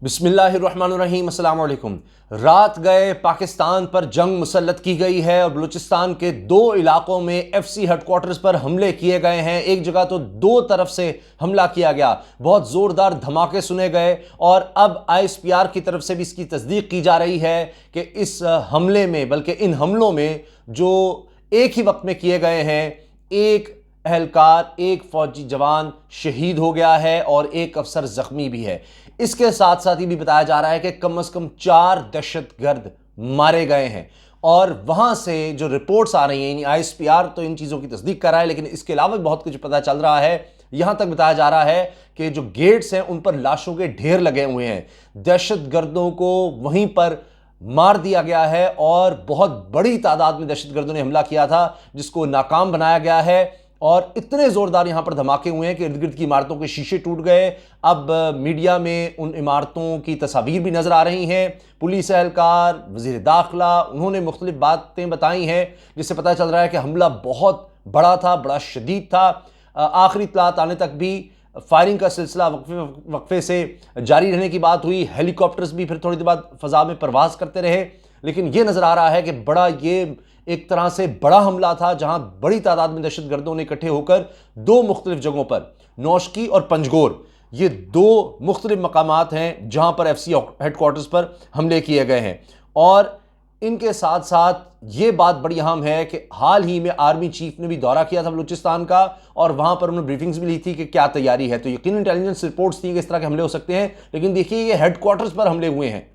बिस्मिल्लाहिर्रहमानिर्रहीम, अस्सलाम वालेकुम। रात गए पाकिस्तान पर जंग मुसल्लत की गई है और बलूचिस्तान के दो इलाकों में एफसी हेडक्वार्टर्स पर हमले किए गए हैं। एक जगह तो दो तरफ से हमला किया गया, बहुत ज़ोरदार धमाके सुने गए और अब आईएसपीआर की तरफ से भी इसकी तस्दीक की जा रही है कि इस हमले में, बल्कि इन हमलों में जो एक ही वक्त में किए गए हैं, एक एहलकार, एक फौजी जवान शहीद हो गया है और एक अफसर जख्मी भी है। इसके साथ साथ ये भी बताया जा रहा है कि कम से कम 4 दहशतगर्द मारे गए हैं और वहां से जो रिपोर्ट्स आ रही हैं, आईएसपीआर तो इन चीज़ों की तस्दीक कर रहा है, लेकिन इसके अलावा भी बहुत कुछ पता चल रहा है। यहां तक बताया जा रहा है कि जो गेट्स हैं उन पर लाशों के ढेर लगे हुए हैं। दहशतगर्दों को वहीं पर मार दिया गया है और बहुत बड़ी तादाद में दहशतगर्दों ने हमला किया था, जिसको नाकाम बनाया गया है। और इतने जोरदार यहां पर धमाके हुए हैं कि इर्द गिर्द की इमारतों के शीशे टूट गए। अब मीडिया में उन इमारतों की तस्वीर भी नजर आ रही हैं। पुलिस एहलकार, वजीर दाखिला, उन्होंने मुख्तलिफ बातें बताई हैं, जिससे पता चल रहा है कि हमला बहुत बड़ा था, बड़ा शदीद था। आखिरी इत्तलात आने तक भी फायरिंग का सिलसिला वक्फे से जारी रहने की बात हुई। हेलीकॉप्टर्स भी फिर थोड़ी देर बाद फजा में परवाज करते रहे, लेकिन यह नजर आ रहा है कि ये एक तरह से बड़ा हमला था, जहां बड़ी तादाद में दहशतगर्दों ने इकट्ठे होकर दो मुख्तलिफ जगहों पर, नौशकी और पंजगोर, ये दो मुख्तलिफ मकामात हैं जहां पर एफसी हेडक्वार्टर्स पर हमले किए गए हैं। और इनके साथ साथ ये बात बड़ी अहम है कि हाल ही में आर्मी चीफ ने भी दौरा किया था बलूचिस्तान का और वहां पर उन्होंने ब्रीफिंग्स भी ली थी कि क्या तैयारी है। तो यकीन इंटेलिजेंस रिपोर्ट्स थी कि इस तरह के हमले हो सकते हैं, लेकिन देखिए ये हेडक्वार्टर्स पर हमले हुए हैं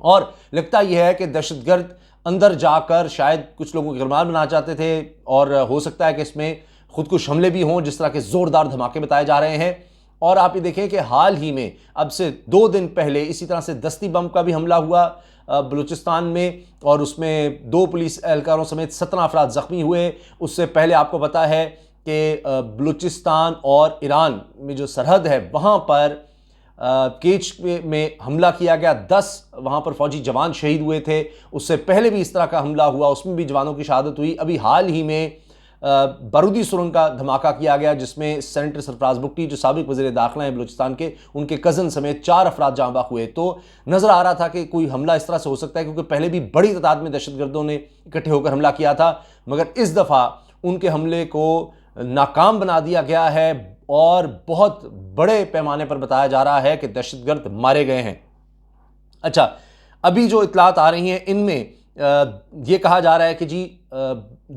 और लगता यह है कि दहशतगर्द अंदर जाकर शायद कुछ लोगों को गिरफ्तार बनाना चाहते थे और हो सकता है कि इसमें खुदकुश हमले भी हों, जिस तरह के जोरदार धमाके बताए जा रहे हैं। और आप ये देखें कि हाल ही में अब से 2 दिन पहले इसी तरह से दस्ती बम का भी हमला हुआ बलूचिस्तान में और उसमें 2 पुलिस एहलकारों समेत 17 अफराद जख्मी हुए। उससे पहले आपको पता है कि बलूचिस्तान और ईरान में जो सरहद है वहाँ पर केच में हमला किया गया, 10 वहाँ पर फौजी जवान शहीद हुए थे। उससे पहले भी इस तरह का हमला हुआ, उसमें भी जवानों की शहादत हुई। अभी हाल ही में बारूदी सुरंग का धमाका किया गया, जिसमें सेनेटर सरफराज बुट्टी, जो साबिक वज़ीर दाखिला हैं बलूचिस्तान के, उनके कज़न समेत 4 अफराद जाँ बहक हुए। तो नज़र आ रहा था कि कोई हमला इस तरह से हो सकता है, क्योंकि पहले भी बड़ी तादाद में दहशतगर्दों ने इकट्ठे होकर हमला किया था, मगर इस दफ़ा उनके हमले को नाकाम बना दिया गया है और बहुत बड़े पैमाने पर बताया जा रहा है कि दहशतगर्द मारे गए हैं। अच्छा, अभी जो इतलात आ रही हैं इनमें ये कहा जा रहा है कि जी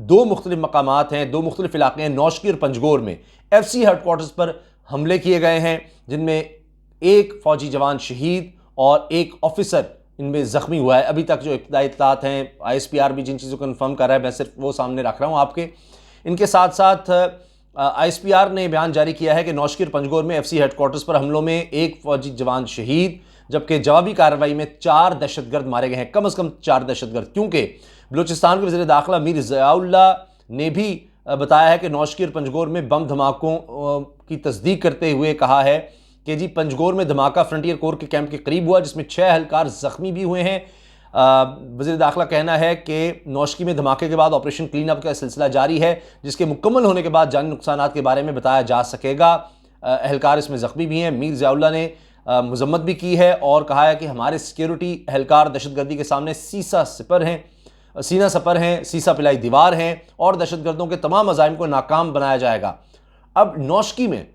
2 मुख्तलिफ मकामात हैं, 2 मुख्तलिफ इलाके हैं, नौशकी और पंजगोर में एफसी हेडक्वार्टर्स पर हमले किए गए हैं, जिनमें एक फौजी जवान शहीद और एक ऑफिसर इनमें जख्मी हुआ है। अभी तक जो इब्तदाई इतलात हैं, आईएसपीआर भी जिन चीज़ों को कन्फर्म कर रहा है, मैं सिर्फ वो सामने रख रहा हूँ आपके। इनके साथ साथ आईएसपीआर ने बयान जारी किया है कि नौशकी और पंजगोर में एफसी हेडक्वार्टर्स पर हमलों में एक फौजी जवान शहीद, जबकि जवाबी कार्रवाई में 4 दहशतगर्द मारे गए हैं, कम से कम 4 दहशतगर्द। क्योंकि बलूचिस्तान के वज़ीर दाखिला मीर ज़ियाउल्लाह ने भी बताया है कि नौशकी और पंजगोर में बम धमाकों की तस्दीक करते हुए कहा है कि जी पंजगोर में धमाका फ्रंटियर कोर के कैंप के करीब हुआ, जिसमें 6 एहलकार जख्मी भी हुए हैं। वज़ीर दाखिला कहना है कि नौशकी में धमाके के बाद ऑपरेशन क्लीन अप का सिलसिला जारी है, जिसके मुकम्मल होने के बाद जानी नुकसानात के बारे में बताया जा सकेगा। एहलकार इसमें जख्मी भी हैं। मीर ज़ियाउल्लाह ने मजम्मत भी की है और कहा है कि हमारे सिक्योरिटी एहलकार दहशतगर्दी के सामने सीना सपर हैं, सीसा पिलाई दीवार हैं और दहशतगर्दों के तमाम अज़ाइम को नाकाम बनाया जाएगा। अब नौशकी में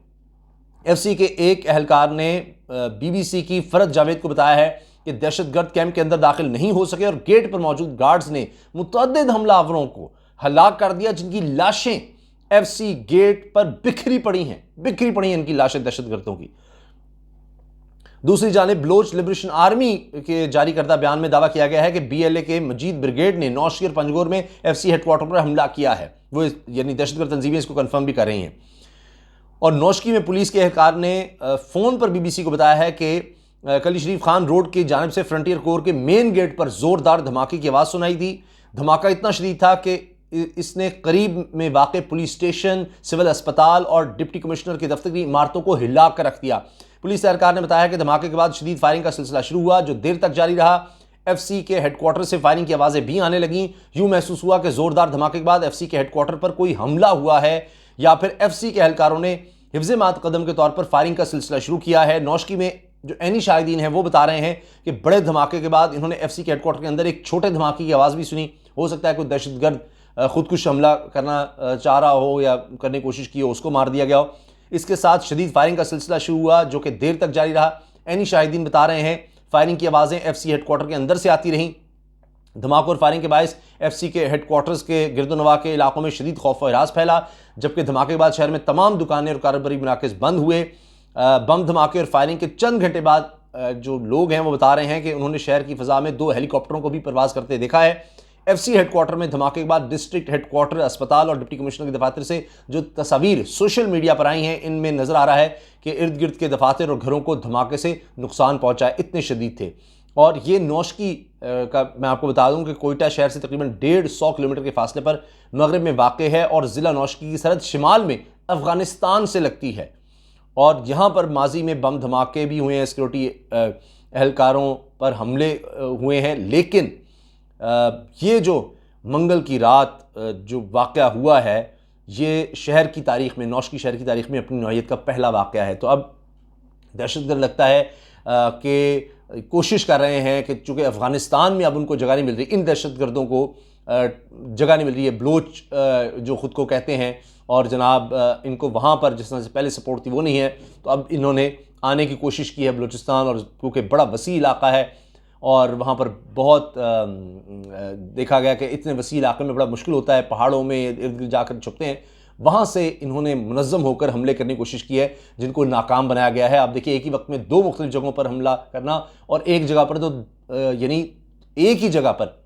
एफसी के एक एहलकार ने बीबीसी की फरद जावेद को बताया है कि दहशतगर्द कैंप के अंदर दाखिल नहीं हो सके और गेट पर मौजूद गार्ड्स ने मुतअद्दिद हमलावरों को हलाक कर दिया, जिनकी लाशें एफसी गेट पर बिखरी पड़ी हैं इनकी लाशें दहशतगर्दों की। दूसरी जानिब बलोच लिबरेशन आर्मी के जारी करदा बयान में दावा किया गया है कि बीएलए के मजीद ब्रिगेड ने नौशकी और पंजगोर में एफसी हेडक्वार्टर पर हमला किया है। वो यानी दहशतगर्द तंजीमें इसको कन्फर्म भी कर रही हैं। और नौशकी में पुलिस के एहलकार ने फ़ोन पर बीबीसी को बताया है कि कली शरीफ खान रोड की जानिब से फ्रंटियर कोर के मेन गेट पर जोरदार धमाके की आवाज़ सुनाई दी। धमाका इतना शदीद था कि इसने करीब में वाक़ पुलिस स्टेशन, सिविल अस्पताल और डिप्टी कमिश्नर के दफ्तर की इमारतों को हिला कर रख दिया। पुलिस एहलकार ने बताया कि धमाके के बाद शदीद फायरिंग का सिलसिला शुरू हुआ, जो देर तक जारी रहा। एफसी के हेडक्वार्टर से फायरिंग की आवाज़ें भी आने लगीं। यूँ महसूस हुआ कि जोरदार धमाके के बाद एफसी के हेडक्वार्टर पर कोई हमला हुआ है या फिर एफसी के एहलकारों ने हिफ्ज़ मात कदम के तौर पर फायरिंग का सिलसिला शुरू किया है। नौशकी में जो एनी शाहिदीन हैं वो बता रहे हैं कि बड़े धमाके के बाद इन्होंने एफसी के हेडक्वार्टर के अंदर एक छोटे धमाके की आवाज़ भी सुनी। हो सकता है कोई दहशतगर्द खुदकुश हमला करना चाह रहा हो या करने की कोशिश की हो, उसको मार दिया गया हो। इसके साथ शदीद फायरिंग का सिलसिला शुरू हुआ जो कि देर तक जारी रहा। एनी शाहिदीन बता रहे हैं फायरिंग की आवाज़ें एफसी हेडक्वार्टर के अंदर से आती रहीं। धमाकों और फायरिंग के बायस एफसी के हेडक्वार्टर्स के गिरदोनवा के इलाकों में शदीद खौफ व हिरास फैला, जबकि धमाके के बाद शहर में तमाम दुकानें और कारोबारी मराकज़ बंद हुए। बम धमाके और फायरिंग के चंद घंटे बाद जो लोग हैं वो बता रहे हैं कि उन्होंने शहर की फ़ज़ा में 2 हेलीकॉप्टरों को भी परवाज़ करते देखा है। एफसी हेडक्वार्टर में धमाके के बाद डिस्ट्रिक्ट हेडक्वार्टर, अस्पताल और डिप्टी कमिश्नर के दफातर से जो तस्वीर सोशल मीडिया पर आई हैं, इनमें नज़र आ रहा है कि इर्द गिर्द के दफातर और घरों को धमाके से नुकसान पहुंचा है, इतने शदीद थे। और ये नौशकी का मैं आपको बता दूं कि कोयटा शहर से तकरीबन 150 किलोमीटर के फासले पर मगरब में वाक़ है और ज़िला नौशकी की सरहद शिमाल में अफ़गानिस्तान से लगती है। और यहाँ पर माजी में बम धमाके भी हुए हैं, सिक्योरिटी एहलकारों पर हमले हुए हैं, लेकिन ये जो मंगल की रात जो वाक़या हुआ है, ये शहर की तारीख़ में, नौशकी शहर की तारीख़ में अपनी नौइयत का पहला वाक़या है। तो अब दहशतगर्द लगता है कि कोशिश कर रहे हैं कि चूँकि अफ़गानिस्तान में अब उनको जगह नहीं मिल रही, इन दहशतगर्दों को जगह नहीं मिल रही है, बलोच जो ख़ुद को कहते हैं, और जनाब इनको वहाँ पर जिस तरह से पहले सपोर्ट थी वो नहीं है, तो अब इन्होंने आने की कोशिश की है बलूचिस्तान, और क्योंकि बड़ा वसी इलाका है और वहाँ पर बहुत देखा गया कि इतने वसी इलाके में बड़ा मुश्किल होता है, पहाड़ों में इर्द गिर्द जाकर छुपते हैं, वहाँ से इन्होंने मुनज़्ज़म होकर हमले करने की कोशिश की है, जिनको नाकाम बनाया गया है। आप देखिए एक ही वक्त में 2 मुख्तलिफ जगहों पर हमला करना, और एक जगह पर तो यानी एक ही जगह पर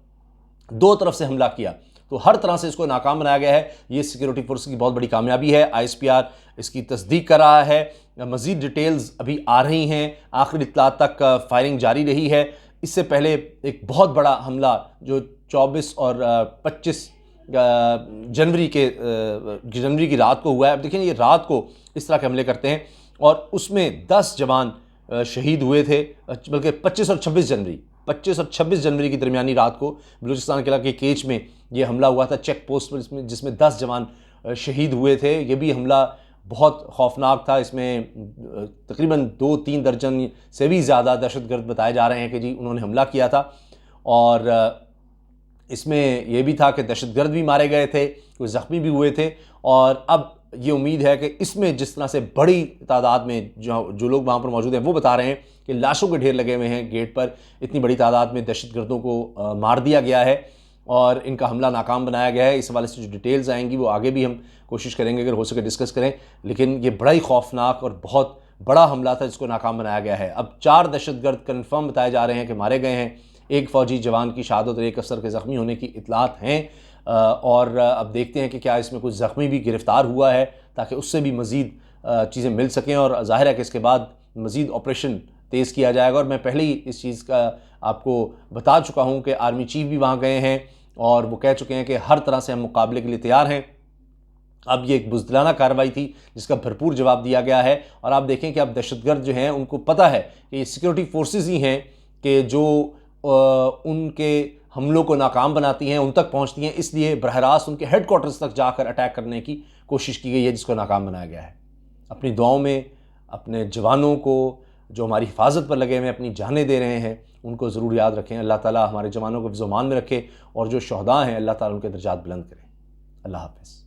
2 तरफ से हमला किया, तो हर तरह से इसको नाकाम बनाया गया है। ये सिक्योरिटी फोर्स की बहुत बड़ी कामयाबी है। ISPR इसकी तस्दीक कर रहा है, मज़ीद डिटेल्स अभी आ रही हैं, आखिरी इत्तला तक फायरिंग जारी रही है। इससे पहले एक बहुत बड़ा हमला जो 24 और 25 जनवरी की रात को हुआ है। अब देखिए ये रात को इस तरह के हमले करते हैं और उसमें 10 जवान शहीद हुए थे, बल्कि 25 और 26 जनवरी की दरमियानी रात को बलूचिस्तान के इलाके केच में ये हमला हुआ था, चेक पोस्ट पर, जिसमें 10 जवान शहीद हुए थे। ये भी हमला बहुत खौफनाक था। इसमें तकरीबन 2-3 दर्जन से भी ज़्यादा दहशतगर्द बताए जा रहे हैं कि जी उन्होंने हमला किया था, और इसमें यह भी था कि दहशतगर्द भी मारे गए थे, कुछ ज़ख्मी भी हुए थे। और अब ये उम्मीद है कि इसमें जिस तरह से बड़ी तादाद में जो लोग वहाँ पर मौजूद हैं वो बता रहे हैं कि लाशों के ढेर लगे हुए हैं गेट पर, इतनी बड़ी तादाद में दहशतगर्दों को मार दिया गया है और इनका हमला नाकाम बनाया गया है। इस हवाले से जो डिटेल्स आएंगी वो आगे भी हम कोशिश करेंगे अगर हो सके डिस्कस करें, लेकिन ये बड़ा ही खौफनाक और बहुत बड़ा हमला था जिसको नाकाम बनाया गया है। अब 4 दहशतगर्द कन्फर्म बताए जा रहे हैं कि मारे गए हैं, एक फ़ौजी जवान की शहादत और एक अफसर के ज़ख्मी होने की इतलात हैं, और अब देखते हैं कि क्या इसमें कुछ ज़ख्मी भी गिरफ़्तार हुआ है ताकि उससे भी मज़ीद चीज़ें मिल सकें, और ज़ाहिर है कि इसके बाद मज़ीद ऑपरेशन तेज़ किया जाएगा। और मैं पहले ही इस चीज़ का आपको बता चुका हूँ कि आर्मी चीफ भी वहाँ गए हैं और वो कह चुके हैं कि हर तरह से हम मुकाबले के लिए तैयार हैं। अब ये एक बुज़दिलाना कार्रवाई थी जिसका भरपूर जवाब दिया गया है, और आप देखें कि अब दहशतगर्द जो हैं उनको पता है कि सिक्योरिटी फोर्सेस ही हैं कि जो उनके हमलों को नाकाम बनाती हैं, उन तक पहुंचती हैं, इसलिए बरह रास्त उनके हेडक्वार्टर्स तक जाकर अटैक करने की कोशिश की गई है, जिसको नाकाम बनाया गया है। अपनी दुआओं में अपने जवानों को जो हमारी हिफाजत पर लगे हुए अपनी जानें दे रहे हैं उनको ज़रूर याद रखें। अल्लाह ताला हमारे जवानों को फ़िज़्ज़ो-मान में रखे और जो शहदा हैं अल्लाह ताला उनके दर्जात बुलंद करें। अल्लाह हाफ़िज़।